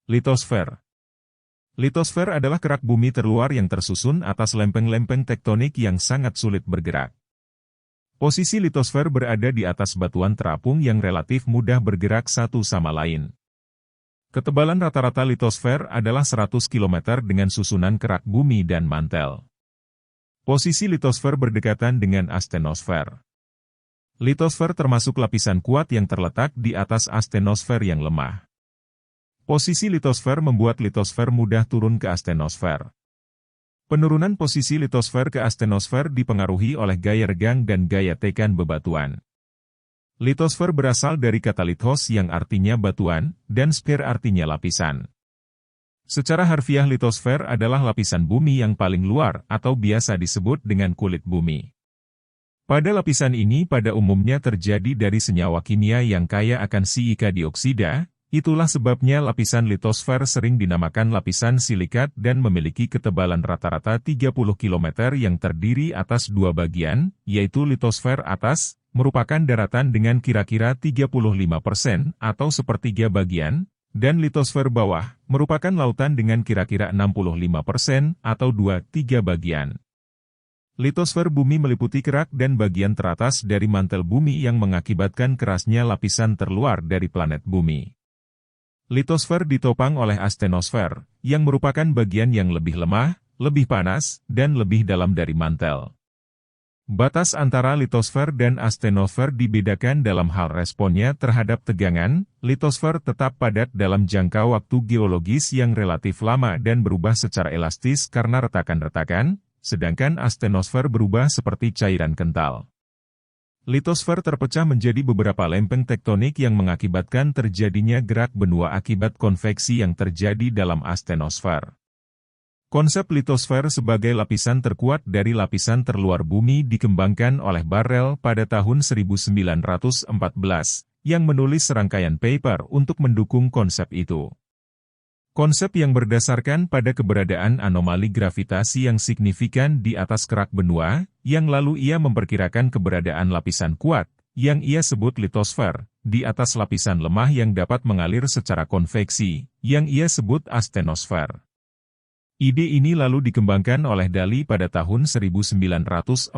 Litosfer. Litosfer adalah kerak bumi terluar yang tersusun atas lempeng-lempeng tektonik yang sangat sulit bergerak. Posisi litosfer berada di atas batuan terapung yang relatif mudah bergerak satu sama lain. Ketebalan rata-rata litosfer adalah 100 km dengan susunan kerak bumi dan mantel. Posisi litosfer berdekatan dengan astenosfer. Litosfer termasuk lapisan kuat yang terletak di atas astenosfer yang lemah. Posisi litosfer membuat litosfer mudah turun ke astenosfer. Penurunan posisi litosfer ke astenosfer dipengaruhi oleh gaya regang dan gaya tekan bebatuan. Litosfer berasal dari kata lithos yang artinya batuan, dan sfer artinya lapisan. Secara harfiah litosfer adalah lapisan bumi yang paling luar atau biasa disebut dengan kulit bumi. Pada lapisan ini pada umumnya terjadi dari senyawa kimia yang kaya akan silika dioksida. Itulah sebabnya lapisan litosfer sering dinamakan lapisan silikat dan memiliki ketebalan rata-rata 30 km yang terdiri atas dua bagian, yaitu litosfer atas, merupakan daratan dengan kira-kira 35% atau sepertiga bagian, dan litosfer bawah, merupakan lautan dengan kira-kira 65% atau 2/3 bagian. Litosfer bumi meliputi kerak dan bagian teratas dari mantel bumi yang mengakibatkan kerasnya lapisan terluar dari planet bumi. Litosfer ditopang oleh astenosfer, yang merupakan bagian yang lebih lemah, lebih panas, dan lebih dalam dari mantel. Batas antara litosfer dan astenosfer dibedakan dalam hal responnya terhadap tegangan. Litosfer tetap padat dalam jangka waktu geologis yang relatif lama dan berubah secara elastis karena retakan-retakan, sedangkan astenosfer berubah seperti cairan kental. Litosfer terpecah menjadi beberapa lempeng tektonik yang mengakibatkan terjadinya gerak benua akibat konveksi yang terjadi dalam astenosfer. Konsep litosfer sebagai lapisan terkuat dari lapisan terluar bumi dikembangkan oleh Barrel pada tahun 1914, yang menulis serangkaian paper untuk mendukung konsep itu. Konsep yang berdasarkan pada keberadaan anomali gravitasi yang signifikan di atas kerak benua, yang lalu ia memperkirakan keberadaan lapisan kuat, yang ia sebut litosfer, di atas lapisan lemah yang dapat mengalir secara konveksi, yang ia sebut astenosfer. Ide ini lalu dikembangkan oleh Dali pada tahun 1940,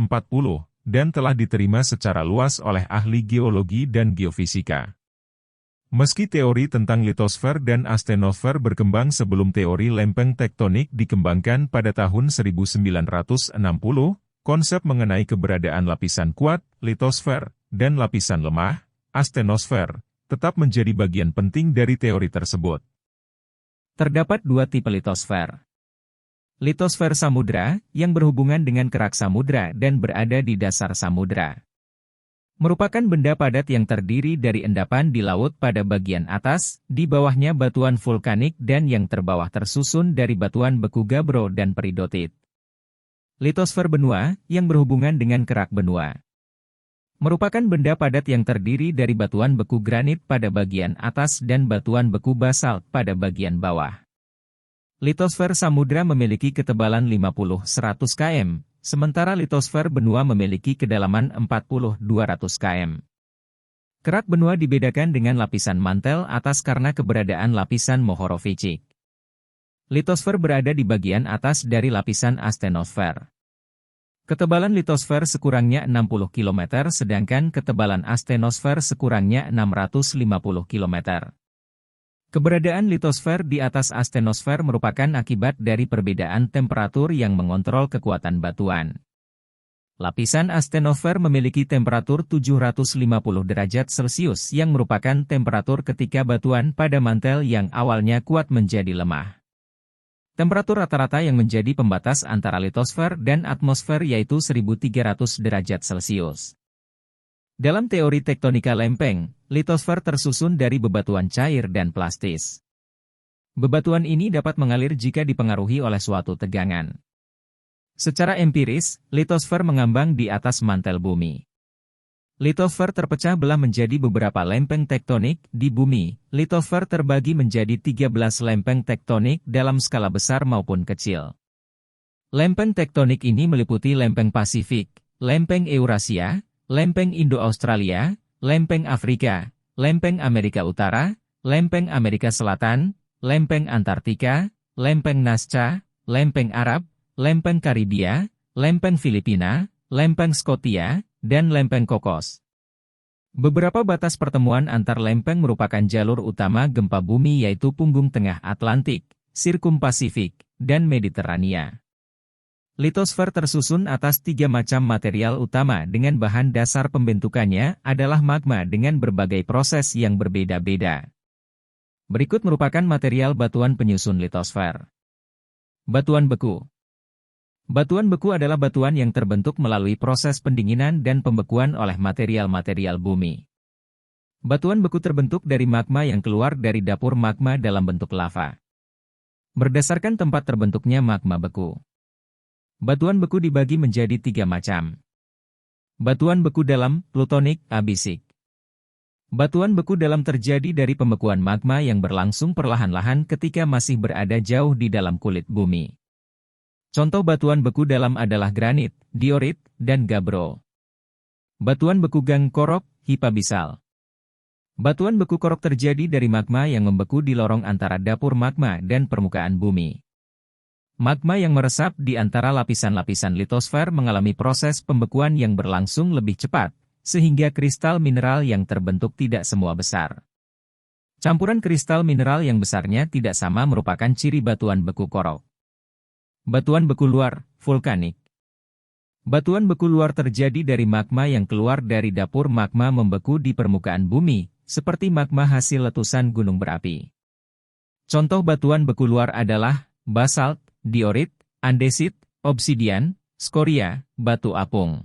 dan telah diterima secara luas oleh ahli geologi dan geofisika. Meski teori tentang litosfer dan astenosfer berkembang sebelum teori lempeng tektonik dikembangkan pada tahun 1960, konsep mengenai keberadaan lapisan kuat, litosfer, dan lapisan lemah, astenosfer, tetap menjadi bagian penting dari teori tersebut. Terdapat dua tipe litosfer. Litosfer samudra, yang berhubungan dengan kerak samudra dan berada di dasar samudra. Merupakan benda padat yang terdiri dari endapan di laut pada bagian atas, di bawahnya batuan vulkanik dan yang terbawah tersusun dari batuan beku gabbro dan peridotit. Litosfer benua, yang berhubungan dengan kerak benua. Merupakan benda padat yang terdiri dari batuan beku granit pada bagian atas dan batuan beku basalt pada bagian bawah. Litosfer samudra memiliki ketebalan 50–100 km. Sementara litosfer benua memiliki kedalaman 40–200 km. Kerak benua dibedakan dengan lapisan mantel atas karena keberadaan lapisan Mohorovičić. Litosfer berada di bagian atas dari lapisan astenosfer. Ketebalan litosfer sekurangnya 60 km sedangkan ketebalan astenosfer sekurangnya 650 km. Keberadaan litosfer di atas astenosfer merupakan akibat dari perbedaan temperatur yang mengontrol kekuatan batuan. Lapisan astenosfer memiliki temperatur 750 derajat Celcius yang merupakan temperatur ketika batuan pada mantel yang awalnya kuat menjadi lemah. Temperatur rata-rata yang menjadi pembatas antara litosfer dan atmosfer yaitu 1300 derajat Celcius. Dalam teori tektonika lempeng, litosfer tersusun dari bebatuan cair dan plastis. Bebatuan ini dapat mengalir jika dipengaruhi oleh suatu tegangan. Secara empiris, litosfer mengambang di atas mantel bumi. Litosfer terpecah belah menjadi beberapa lempeng tektonik di bumi. Litosfer terbagi menjadi 13 lempeng tektonik dalam skala besar maupun kecil. Lempeng tektonik ini meliputi lempeng Pasifik, lempeng Eurasia, lempeng Indo-Australia, lempeng Afrika, lempeng Amerika Utara, lempeng Amerika Selatan, lempeng Antartika, lempeng Nazca, lempeng Arab, lempeng Karibia, lempeng Filipina, lempeng Skotia, dan lempeng Kokos. Beberapa batas pertemuan antar lempeng merupakan jalur utama gempa bumi yaitu punggung tengah Atlantik, Sirkum Pasifik, dan Mediterania. Litosfer tersusun atas 3 macam material utama dengan bahan dasar pembentukannya adalah magma dengan berbagai proses yang berbeda-beda. Berikut merupakan material batuan penyusun litosfer. Batuan beku. Batuan beku adalah batuan yang terbentuk melalui proses pendinginan dan pembekuan oleh material-material bumi. Batuan beku terbentuk dari magma yang keluar dari dapur magma dalam bentuk lava. Berdasarkan tempat terbentuknya magma beku. Batuan beku dibagi menjadi 3 macam. Batuan beku dalam, plutonik, abisik. Batuan beku dalam terjadi dari pembekuan magma yang berlangsung perlahan-lahan ketika masih berada jauh di dalam kulit bumi. Contoh batuan beku dalam adalah granit, diorit, dan gabbro. Batuan beku gang korok, hipabisal. Batuan beku korok terjadi dari magma yang membeku di lorong antara dapur magma dan permukaan bumi. Magma yang meresap di antara lapisan-lapisan litosfer mengalami proses pembekuan yang berlangsung lebih cepat, sehingga kristal mineral yang terbentuk tidak semua besar. Campuran kristal mineral yang besarnya tidak sama merupakan ciri batuan beku korok. Batuan beku luar, vulkanik. Batuan beku luar terjadi dari magma yang keluar dari dapur magma membeku di permukaan bumi, seperti magma hasil letusan gunung berapi. Contoh batuan beku luar adalah basalt, diorit, andesit, obsidian, skoria, batu apung.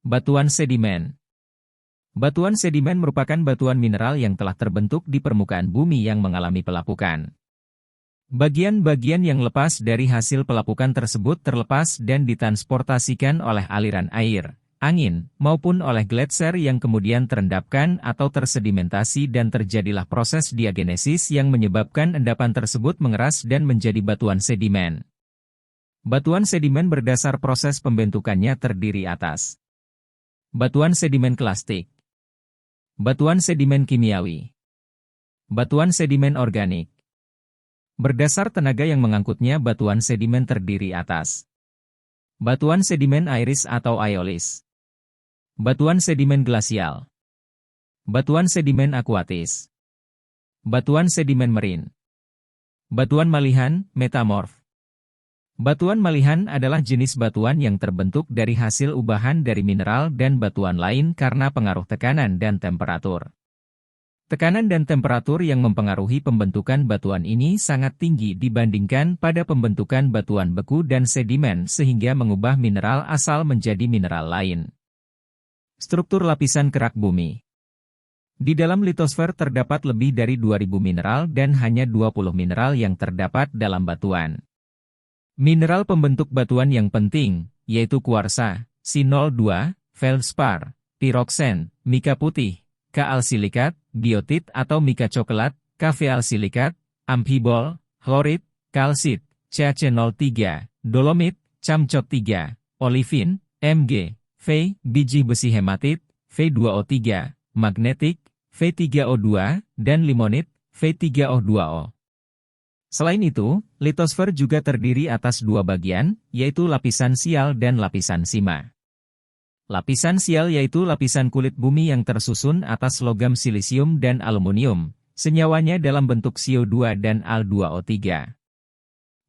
Batuan sedimen. Batuan sedimen merupakan batuan mineral yang telah terbentuk di permukaan bumi yang mengalami pelapukan. Bagian-bagian yang lepas dari hasil pelapukan tersebut terlepas dan ditransportasikan oleh aliran air, angin, maupun oleh gletser yang kemudian terendapkan atau tersedimentasi dan terjadilah proses diagenesis yang menyebabkan endapan tersebut mengeras dan menjadi batuan sedimen. Batuan sedimen berdasar proses pembentukannya terdiri atas batuan sedimen klastik, batuan sedimen kimiawi, batuan sedimen organik. Berdasar tenaga yang mengangkutnya batuan sedimen terdiri atas batuan sedimen airis atau aeolis, batuan sedimen glasial, batuan sedimen akuatis, batuan sedimen marin, batuan malihan, metamorf. Batuan malihan adalah jenis batuan yang terbentuk dari hasil ubahan dari mineral dan batuan lain karena pengaruh tekanan dan temperatur. Tekanan dan temperatur yang mempengaruhi pembentukan batuan ini sangat tinggi dibandingkan pada pembentukan batuan beku dan sedimen sehingga mengubah mineral asal menjadi mineral lain. Struktur lapisan kerak bumi. Di dalam litosfer terdapat lebih dari 2000 mineral dan hanya 20 mineral yang terdapat dalam batuan. Mineral pembentuk batuan yang penting, yaitu kuarsa, Si02, feldspar, piroksen, mika putih, Ka-alsilikat, biotit atau mika coklat, Kv-alsilikat, amphibol, chlorid, kalsit, CaC03, dolomit, camcot 3, olivin, Mg, V, biji besi hematit, V2O3, magnetik, V3O2, dan limonit, V3O2O. Selain itu, litosfer juga terdiri atas 2 bagian, yaitu lapisan sial dan lapisan sima. Lapisan sial yaitu lapisan kulit bumi yang tersusun atas logam silisium dan aluminium, senyawanya dalam bentuk CO2 dan Al2O3.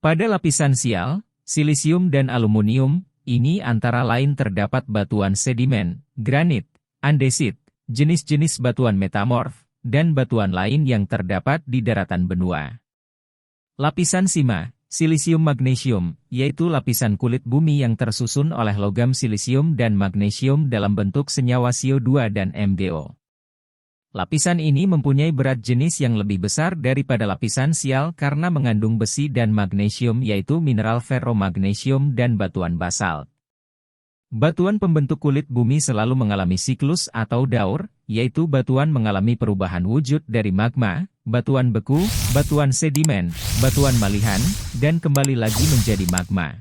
Pada lapisan sial, silisium dan aluminium, ini antara lain terdapat batuan sedimen, granit, andesit, jenis-jenis batuan metamorf, dan batuan lain yang terdapat di daratan benua. Lapisan sima, silisium magnesium, yaitu lapisan kulit bumi yang tersusun oleh logam silisium dan magnesium dalam bentuk senyawa CO2 dan MgO. Lapisan ini mempunyai berat jenis yang lebih besar daripada lapisan sial karena mengandung besi dan magnesium yaitu mineral ferromagnesium dan batuan basalt. Batuan pembentuk kulit bumi selalu mengalami siklus atau daur, yaitu batuan mengalami perubahan wujud dari magma, batuan beku, batuan sedimen, batuan malihan, dan kembali lagi menjadi magma.